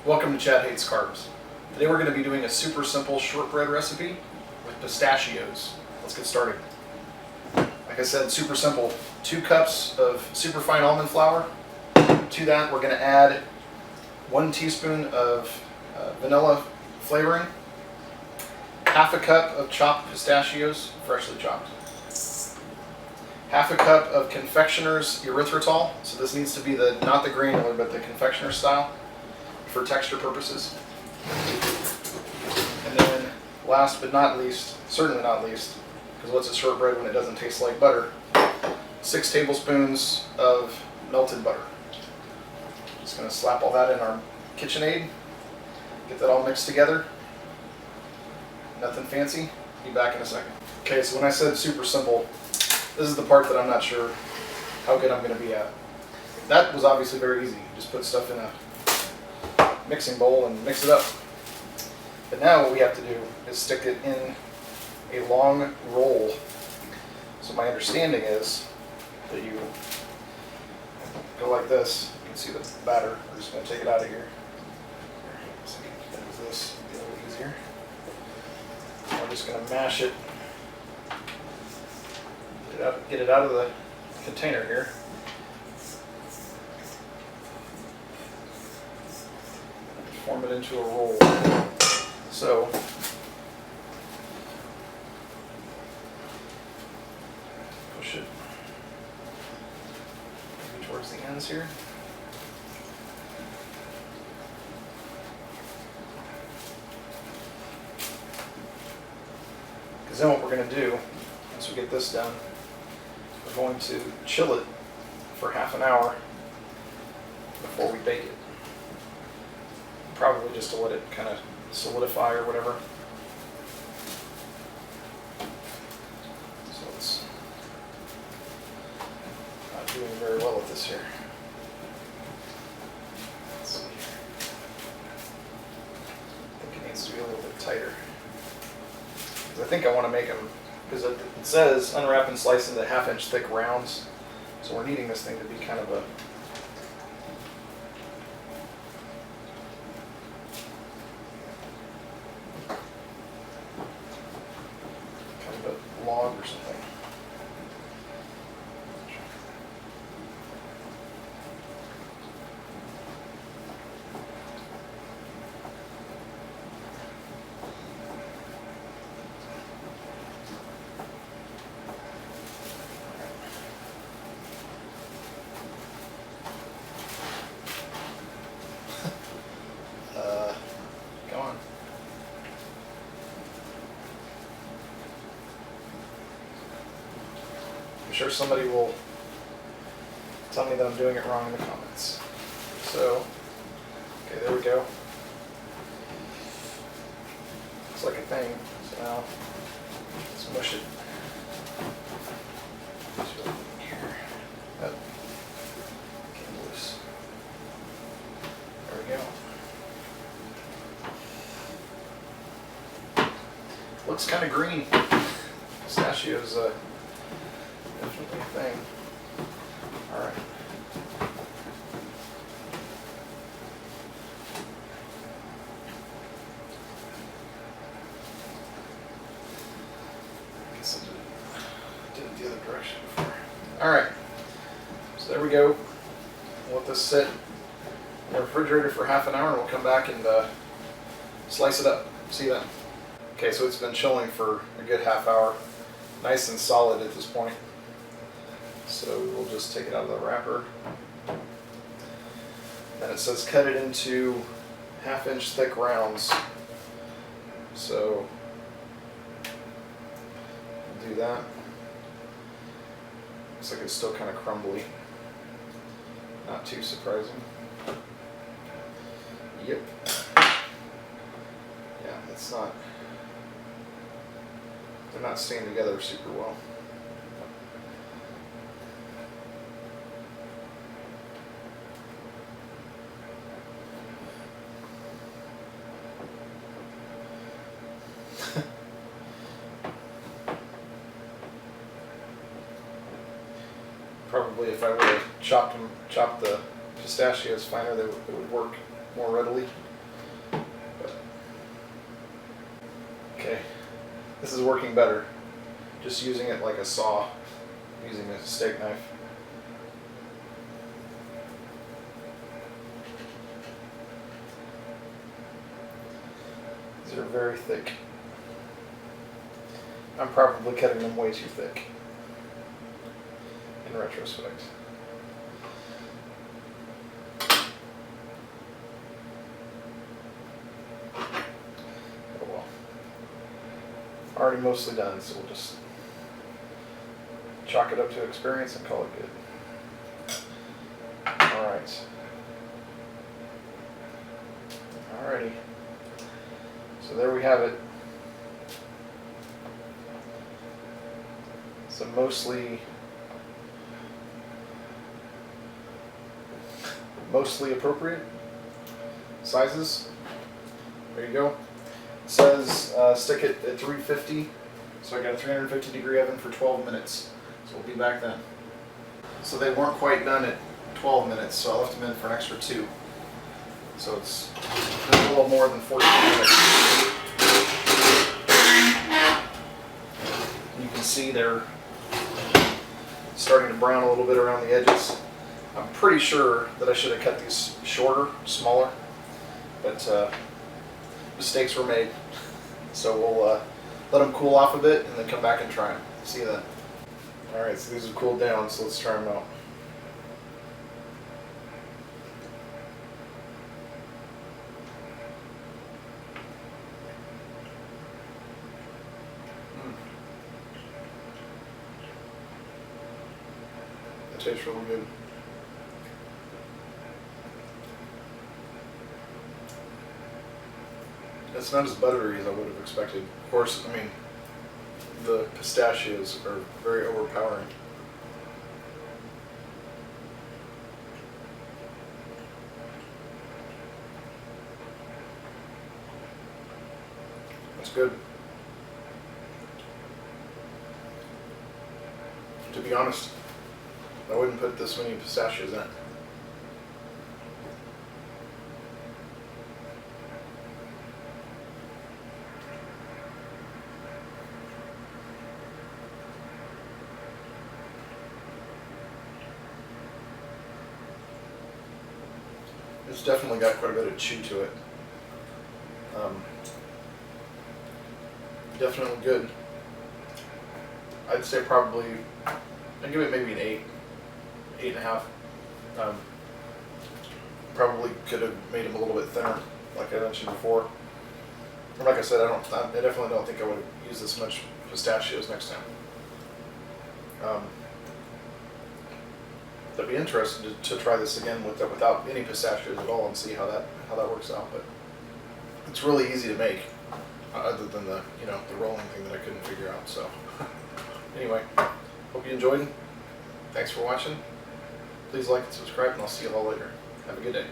Welcome to Chad Hates Carbs. Today we're going to be doing a super simple shortbread recipe with pistachios. Let's get started. Like I said, super simple. 2 cups of super fine almond flour. To that we're going to add 1 teaspoon of vanilla flavoring, half a cup of chopped pistachios, freshly chopped, half a cup of confectioner's erythritol. So this needs to be not the granular but the confectioner style for texture purposes. And then last but not least, certainly not least, because what's a shortbread when it doesn't taste like butter, 6 tablespoons of melted butter. Just going to slap all that in our KitchenAid, get that all mixed together. Nothing fancy. Be back in a second. Okay, so when I said super simple, this is the part that I'm not sure how good I'm going to be at. That was obviously very easy. Just put stuff in a mixing bowl and mix it up. But now what we have to do is stick it in a long roll. So my understanding is that you go like this. You can see the batter. We're just going to take it out of here. So use this, be a little easier. I'm just going to mash it, get it out of the container here. Form it into a roll. So push it maybe towards the ends here. Because then what we're going to do, once we get this done, we're going to chill it for half an hour before we bake it. Probably just to let it kind of solidify or whatever. So it's not doing very well at this here. Let's see here. I think it needs to be a little bit tighter. Because I think I want to make them, because it says unwrap and slice into 1/2 inch thick rounds. So we're needing this thing to be kind of a log or something. Go on. I'm sure somebody will tell me that I'm doing it wrong in the comments. So, okay, there we go. Looks like a thing. So now, let's mush it. Here. That came loose. There we go. Looks kind of green. Pistachios, definitely a thing. Alright. I guess I did it the other direction before. Alright. So there we go. We'll let this sit in the refrigerator for half an hour and we'll come back and slice it up. See you then. Okay, so it's been chilling for a good half hour. Nice and solid at this point. So we'll just take it out of the wrapper. Then it says cut it into 1/2 inch thick rounds. So we'll do that. Looks like it's still kind of crumbly. Not too surprising. Yep. Yeah, it's not. They're not staying together super well. Probably if I would have chopped the pistachios finer, it would work more readily. But, okay, this is working better. Just using it like a saw, using a steak knife. These are very thick. I'm probably cutting them way too thick in retrospect. Oh well. Already mostly done, so we'll just chalk it up to experience and call it good. Alright. Alrighty. So there we have it. So mostly appropriate sizes. There you go. It says stick it at 350. So I got a 350 degree oven for 12 minutes. So we'll be back then. So they weren't quite done at 12 minutes, so I left them in for an extra 2. So it's been a little more than 14 minutes. You can see they're starting to brown a little bit around the edges. I'm pretty sure that I should have cut these shorter, smaller, but mistakes were made. So we'll let them cool off a bit and then come back and try them. See you then. Alright, so these have cooled down, so let's try them out. That tastes really good. It's not as buttery as I would have expected. Of course, I mean, the pistachios are very overpowering. That's good. To be honest, I wouldn't put this many pistachios in it. It's definitely got quite a bit of chew to it. Definitely good. I'd say probably, I'd give it maybe an 8, 8.5. Probably could have made them a little bit thinner, like I mentioned before. And like I said, I definitely don't think I would have used this much pistachios next time. I'd be interested to try this again without any pistachios at all and see how that works out. But it's really easy to make, other than the rolling thing that I couldn't figure out. So anyway, hope you enjoyed. Thanks for watching. Please like and subscribe, and I'll see you all later. Have a good day.